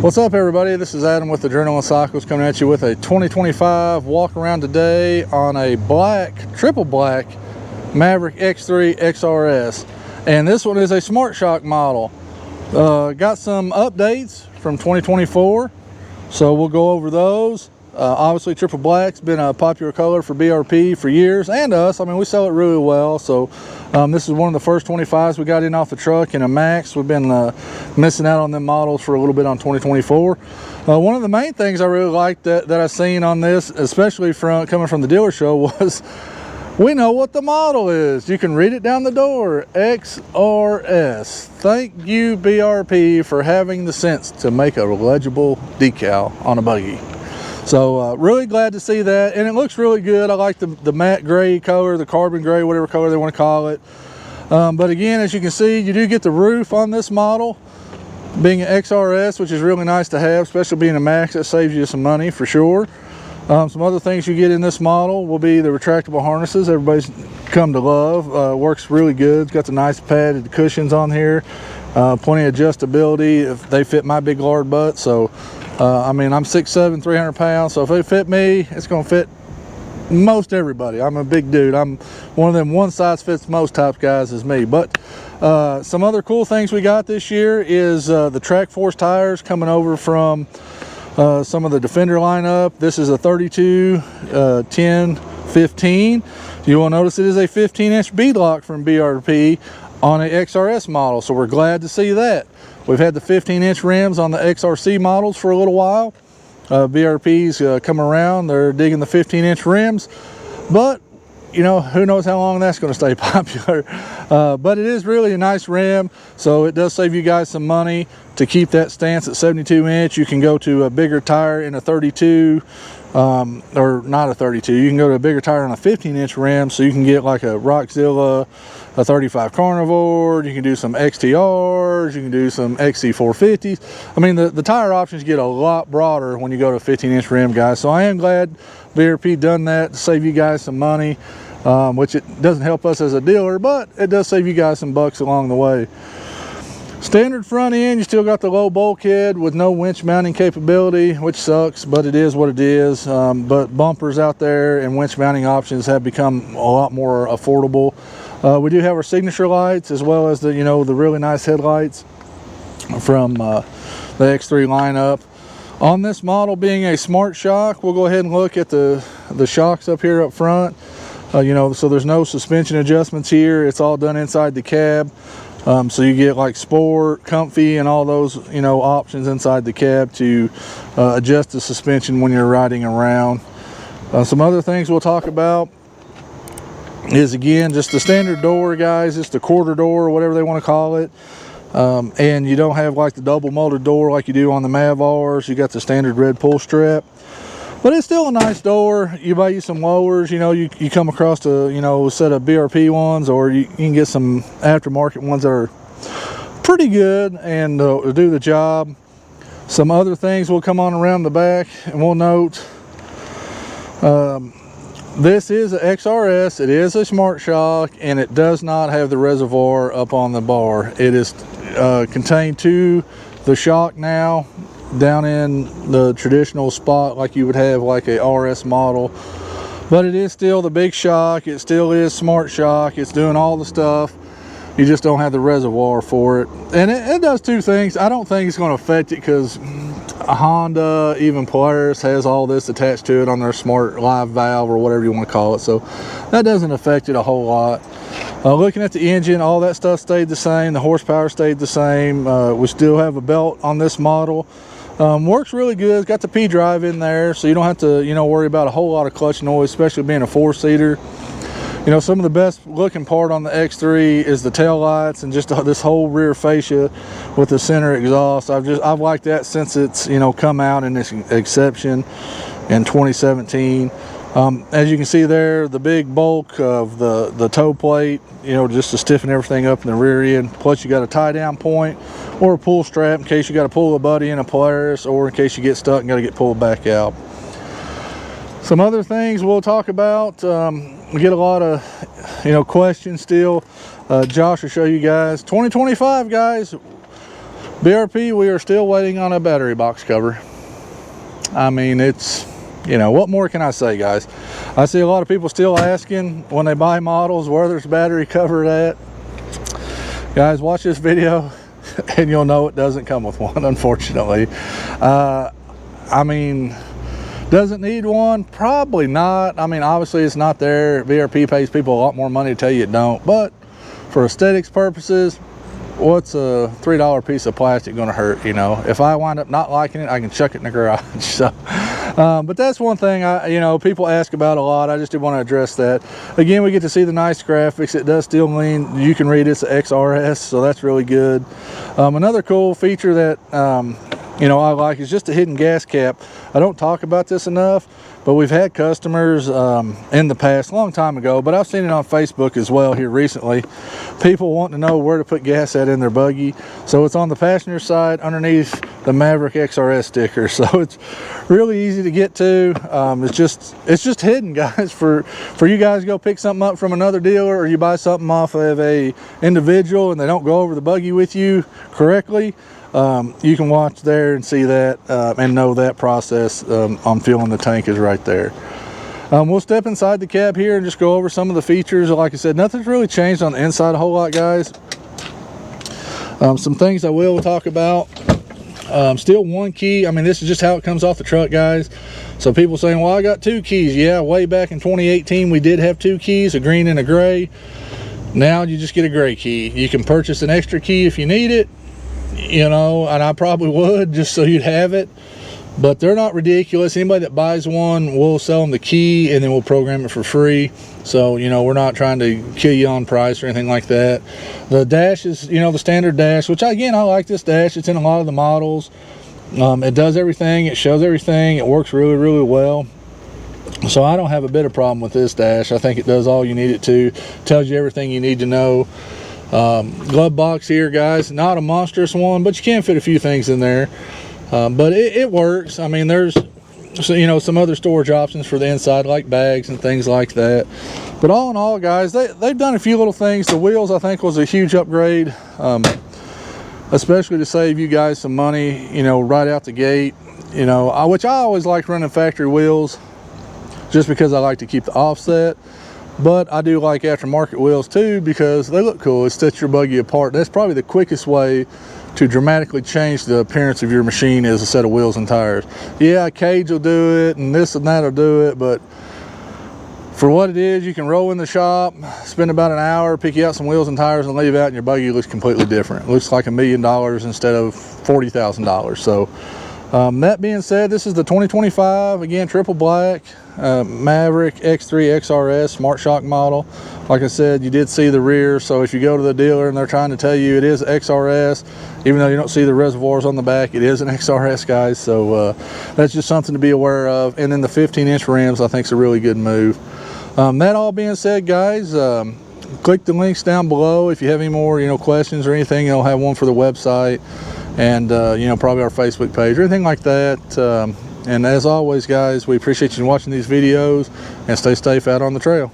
What's up, everybody? This is Adam with the Journal of Cycles, coming at you with a 2025 walk around today on a triple black Maverick X3 XRS. And this one is a Smart Shock model. Got some updates from 2024, so we'll go over those. Obviously, triple black's been a popular color for BRP for years, and us. I mean, we sell it really well. So this is one of the first 25s we got in off the truck in a max. We've been missing out on them models for a little bit on 2024. One of the main things I really liked that I seen on this, especially coming from the dealer show, was we know what the model is. You can read it down the door, XRS. Thank you, BRP, for having the sense to make a legible decal on a buggy. So really glad to see that, and it looks really good. I like the matte gray color, the carbon gray, whatever color they want to call it. But again, as you can see, you do get the roof on this model, being an XRS, which is really nice to have, especially being a max. That saves you some money for sure. Some other things you get in this model will be the retractable harnesses. Everybody's come to love. Works really good. It's got the nice padded cushions on here. Plenty of adjustability if they fit my big lard butt. So I mean, I'm 6'7", 300 pounds, so if they fit me, it's going to fit most everybody. I'm a big dude. I'm one of them one size fits most type guys is me. But some other cool things we got this year is the Track Force tires coming over from some of the Defender lineup. This is a 32 10 15. You will notice it is a 15-inch beadlock from BRP on an XRS model, so we're glad to see that. We've had the 15-inch rims on the XRC models for a little while. BRP's come around, they're digging the 15-inch rims, but you know, who knows how long that's going to stay popular. But it is really a nice rim, so it does save you guys some money to keep that stance at 72-inch. You can go to a bigger tire in a 32, or not a 32. You can go to a bigger tire on a 15-inch rim, so you can get like a Rockzilla, a 35 Carnivore. You can do some XTRs, you can do some XC450s. I mean, the tire options get a lot broader when you go to a 15-inch rim, guys. So I am glad BRP done that to save you guys some money, which it doesn't help us as a dealer, but it does save you guys some bucks along the way. Standard front end, you still got the low bulkhead with no winch mounting capability, which sucks, but it is what it is. But bumpers out there and winch mounting options have become a lot more affordable. We do have our signature lights, as well as the the really nice headlights from the X3 lineup. On this model being a Smart Shock, we'll go ahead and look at the shocks up here up front. So there's no suspension adjustments here. It's all done inside the cab. So you get like Sport, Comfy, and all those options inside the cab to adjust the suspension when you're riding around. Some other things we'll talk about is, again, just the standard door, guys. It's the quarter door, or whatever they want to call it. And you don't have like the double molded door like you do on the Mavars. You got the standard red pull strap, but it's still a nice door. You buy you some lowers, you come across a set of BRP ones, or you can get some aftermarket ones that are pretty good and do the job. Some other things will come on around the back, and we'll note this is an XRS. It is a Smart Shock, and it does not have the reservoir up on the bar. It is contained to the shock now, down in the traditional spot like you would have like a RS model. But it is still the big shock. It still is Smart Shock. It's doing all the stuff. You just don't have the reservoir for it. And it does two things. I don't think it's going to affect it, because Honda, even Polaris, has all this attached to it on their Smart Live Valve, or whatever you want to call it. So that doesn't affect it a whole lot. Looking at the engine, all that stuff stayed the same. The horsepower stayed the same. We still have a belt on this model. Works really good. It's got the P drive in there, so you don't have to worry about a whole lot of clutch noise, especially being a four-seater. Some of the best looking part on the X3 is the tail lights and just this whole rear fascia with the center exhaust. I've liked that since it's come out in this Exception in 2017. As you can see there, the big bulk of the toe plate, just to stiffen everything up in the rear end. Plus you got a tie down point or a pull strap in case you got to pull a buddy in a Polaris, or in case you get stuck and got to get pulled back out. Some other things we'll talk about. We get a lot of questions still. Josh will show you guys 2025, guys. BRP, we are still waiting on a battery box cover. I mean, it's, you know, what more can I say, guys? I see a lot of people still asking when they buy models where there's battery cover at. Guys, watch this video and you'll know it doesn't come with one, unfortunately. I mean, does it need one? Probably not. I mean, obviously it's not there. BRP pays people a lot more money to tell you it don't, but for aesthetics purposes, what's a $3 piece of plastic going to hurt? You know, if I wind up not liking it, I can chuck it in the garage. So but that's one thing you know, people ask about a lot. I just did want to address that. Again, we get to see the nice graphics. It does still mean you can read it's a XRS, so that's really good. Another cool feature that you know, I like is just a hidden gas cap. I don't talk about this enough, but we've had customers in the past, a long time ago, but I've seen it on Facebook as well here recently. People wanting to know where to put gas at in their buggy. So it's on the passenger side underneath the Maverick XRS sticker. So it's really easy to get to. It's just hidden, guys. For you guys to go pick something up from another dealer, or you buy something off of a individual and they don't go over the buggy with you correctly, you can watch there and see that and know that process on filling the tank is right there. We'll step inside the cab here and just go over some of the features. Like I said, nothing's really changed on the inside a whole lot, guys. Some things I will talk about. Still one key. I mean, this is just how it comes off the truck, guys. So people saying, well, I got 2 keys. Yeah, way back in 2018 we did have 2 keys, a green and a gray. Now you just get a gray key. You can purchase an extra key if you need it, you know, and I probably would, just so you'd have it. But they're not ridiculous. Anybody that buys one, we'll sell them the key and then we'll program it for free. So, you know, we're not trying to kill you on price or anything like that. The dash is, you know, the standard dash, which again, I like this dash. It's in a lot of the models. It does everything. It shows everything. It works really, really well. So I don't have a bit of problem with this dash. I think it does all you need it to. Tells you everything you need to know. Glove box here, guys. Not a monstrous one, but you can fit a few things in there. But it works. I mean, there's, you know, some other storage options for the inside, like bags and things like that. But all in all, guys, they've done a few little things. The wheels, I think, was a huge upgrade, especially to save you guys some money, you know, right out the gate. You know, which I always like running factory wheels just because I like to keep the offset. But I do like aftermarket wheels too because they look cool. It sets your buggy apart. That's probably the quickest way to dramatically change the appearance of your machine is a set of wheels and tires. Yeah, a cage will do it and this and that will do it, but for what it is, you can roll in the shop, spend about an hour, pick you out some wheels and tires and leave out, and your buggy looks completely different. It looks like $1 million instead of $40,000. So that being said, this is the 2025, again, triple black Maverick X3 XRS Smart Shock model. Like I said, you did see the rear, so if you go to the dealer and they're trying to tell you it is XRS, even though you don't see the reservoirs on the back, it is an XRS, guys. So that's just something to be aware of. And then the 15-inch rims, I think, is a really good move. That all being said, guys, click the links down below if you have any more, you know, questions or anything. I'll have one for the website and you know, probably our Facebook page or anything like that. And as always, guys, we appreciate you watching these videos, and stay safe out on the trail.